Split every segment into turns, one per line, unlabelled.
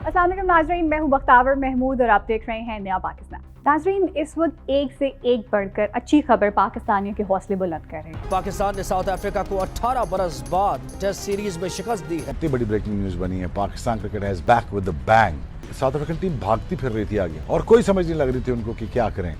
अस्सलाम वालेकुम नाज़रीन, मैं हूँ बख्तावर महमूद और आप देख रहे हैं नया पाकिस्तान। नाज़रीन, इस वक्त एक से एक बढ़कर अच्छी खबर पाकिस्तानियों के हौसले बुलंद कर रही है।
पाकिस्तान ने साउथ अफ्रीका को 18 बरस बाद टेस्ट सीरीज में शिकस्त दी है।
इतनी बड़ी ब्रेकिंग न्यूज बनी है, Pakistan cricket has back with the bang. South African team भागती फिर रही थी आगे और कोई समझ नहीं लग रही थी उनको कि क्या करें।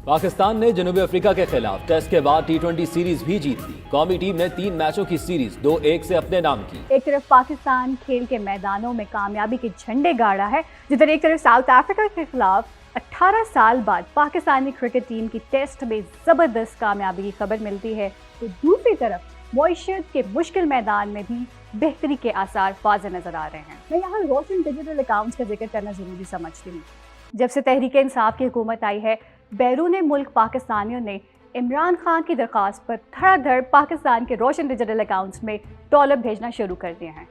पाकिस्तान ने जनूबी अफ्रीका के खिलाफ टेस्ट के बाद T20 सीरीज भी जीत ली। कौमी टीम ने 3 मैचों की सीरीज 2-1 से अपने नाम की।
एक तरफ पाकिस्तान खेल के मैदानों में कामयाबी के झंडे गाड़ा है, जिधर एक तरफ साउथ अफ्रीका के खिलाफ 18 साल बाद पाकिस्तानी क्रिकेट टीम की टेस्ट में जबरदस्त कामयाबी की खबर मिलती है, तो दूसरी तरफ मईशत के मुश्किल मैदान में भी बेहतरी के आसार वाज़ेह नजर आ रहे हैं। मैं यहाँ रोशन डिजिटल अकाउंट्स का जिक्र करना जरूरी समझती हूँ। जब से तहरीक इंसाफ की हुकूमत आई है, बैरून मुल्क पाकिस्तानियों ने इमरान खान की दरख्वास्त पर धड़ाधड़ पाकिस्तान के रोशन डिजिटल अकाउंट्स में डॉलर भेजना शुरू कर दिए हैं,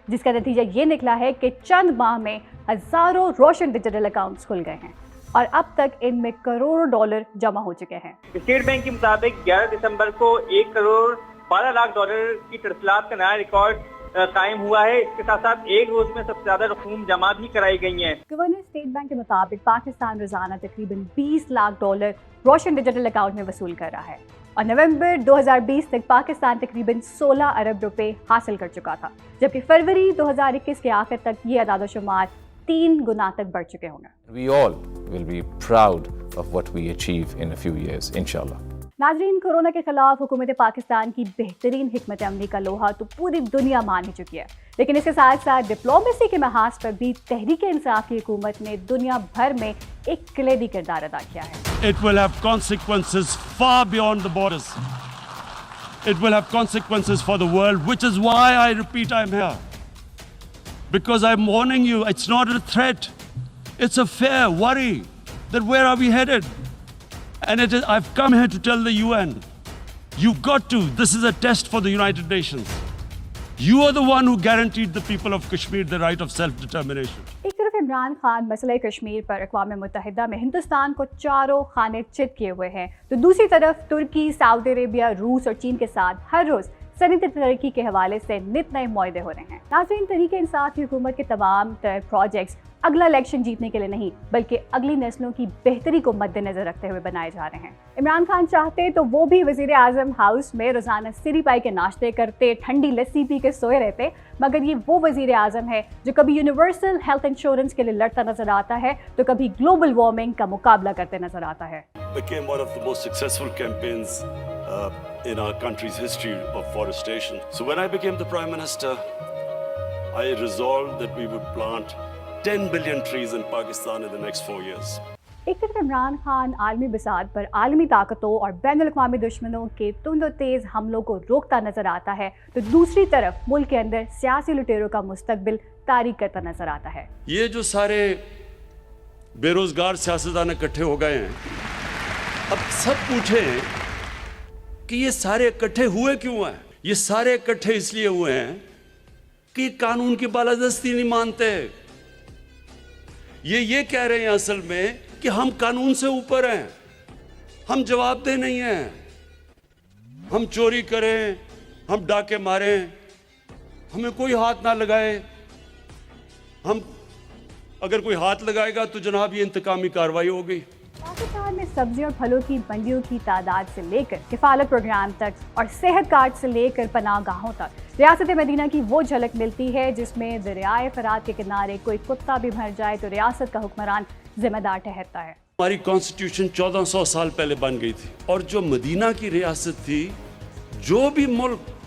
जिसका नतीजा ये निकला है कि चंद माह में हज़ारों रोशन डिजिटल अकाउंट्स खुल गए हैं और अब तक इनमें करोड़ों डॉलर जमा हो चुके हैं।
स्टेट बैंक के मुताबिक 11 दिसंबर को 1 करोड़ 12 लाख डॉलर की तरसलात का नया रिकॉर्ड कायम हुआ है। इसके साथ साथ एक रोज में सबसे ज्यादा रकूम जमा भी कराई गई हैं।
गवर्नर स्टेट बैंक के मुताबिक पाकिस्तान रोजाना तकरीबन 20 लाख डॉलर रोशन डिजिटल अकाउंट में वसूल कर रहा है और नवंबर 2020 तक पाकिस्तान तकरीबन 16 अरब रुपए हासिल कर चुका था, जबकि फरवरी 2021 के आखिर तक ये अदाद-ओ-शुमार 3 गुना तक बढ़ चुके होंगे।
We all will be proud of what we achieve in a few years, inshallah.
नाजरीन, कोरोना के खिलाफ हुकूमत पाकिस्तान की बेहतरीन हिकमत अमली का लोहा तो पूरी दुनिया मान ही चुकी है, लेकिन इसके साथ साथ डिप्लोमेसी के महाज पर भी तहरीक इंसाफ की हुकूमत ने दुनिया भर में एक कलीदी किरदार अदा किया है।
It will have consequences far beyond the borders. It will have consequences for the world, which is why I repeat I'm here. Because I'm warning you, it's not a threat. It's a fair worry that where are we headed? And I've come here to tell the UN, you've got to, this is a test for the United Nations. You are the one who guaranteed the people of Kashmir the right of self-determination.
एक तरफ इमरान खान मसले कश्मीर पर अक़वाम मुत्तहिदा में हिंदुस्तान को चारों खाने चित किए हुए हैं, तो दूसरी तरफ तुर्की, सऊदी अरेबिया, रूस और चीन के साथ हर रोज़ सनअती तरक्की के हवाले से नित नए मुआहदे हो रहे हैं। नाज़रीन, तहरीक इंसाफ की हुकूमत के तमाम प्रोजेक्ट्स अगला इलेक्शन जीतने के लिए नहीं, बल्कि अगली नस्लों की बेहतरी को मद्देनजर रखते हुए बनाए जा रहे हैं। इमरान खान चाहते तो वो भी वज़ीर आज़म हाउस में रोज़ाना सिरी पाई के नाश्ते करते, ठंडी लस्सी पी के सोए रहते, मगर ये वो वज़ीर आज़म है जो कभी यूनिवर्सल हेल्थ इंश्योरेंस के लिए लड़ता नजर आता है, तो कभी ग्लोबल वार्मिंग का मुकाबला करते नजर आता है।
Became one of the most successful campaigns in our country's history of forestation. So when I became the Prime Minister, I resolved that we would plant 10 billion trees in Pakistan in the next 4 years.
एक तरफ इमरान खान आलमी बिसात पर आलमी ताकतों और बैनुल अक़वामी दुश्मनों के तुंद और तेज़ हमलों को रोकता नजर आता है, तो दूसरी तरफ मुल्क के अंदर सियासी लुटेरों का मुस्तकबिल तारीख करता नजर आता है।
ये जो सारे बेरोजगार सियासतदान इकट्ठे हो गए हैं, अब सब पूछे कि ये सारे इकट्ठे हुए क्यों हैं? ये सारे इकट्ठे इसलिए हुए हैं कि कानून की बालादस्ती नहीं मानते। ये कह रहे हैं असल में कि हम कानून से ऊपर हैं, हम जवाबदेह नहीं हैं, हम चोरी करें, हम डाके मारें, हमें कोई हाथ ना लगाए, हम अगर कोई हाथ लगाएगा तो जनाब ये इंतकामी कार्रवाई होगी।
पाकिस्तान में सब्जियों और फलों की मंडियों की तादाद से लेकर किफालत प्रोग्राम तक और सेहत कार्ड से लेकर पनाहगाहों तक रियासत मदीना की वो झलक मिलती है जिसमें दरियाए फरात के किनारे कोई कुत्ता भी मर जाए तो रियासत का हुक्मरान जिम्मेदार ठहरता है।
हमारी कॉन्स्टिट्यूशन 1400 साल पहले बन गई थी और जो मदीना की रियासत थी, जो भी मुल्क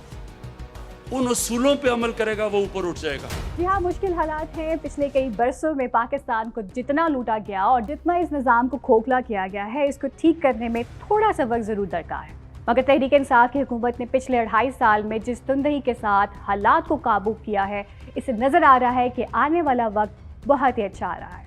उन उसूलों पे अमल करेगा वो ऊपर उठ जाएगा।
जी हाँ, मुश्किल हालात हैं। पिछले कई बरसों में पाकिस्तान को जितना लूटा गया और जितना इस निज़ाम को खोखला किया गया है, इसको ठीक करने में थोड़ा सा वक्त ज़रूर दरकार है, मगर तहरीक इंसाफ की हुकूमत ने पिछले 2.5 साल में जिस तुंदही के साथ हालात को काबू किया है, इससे नज़र आ रहा है कि आने वाला वक्त बहुत ही अच्छा आ रहा है।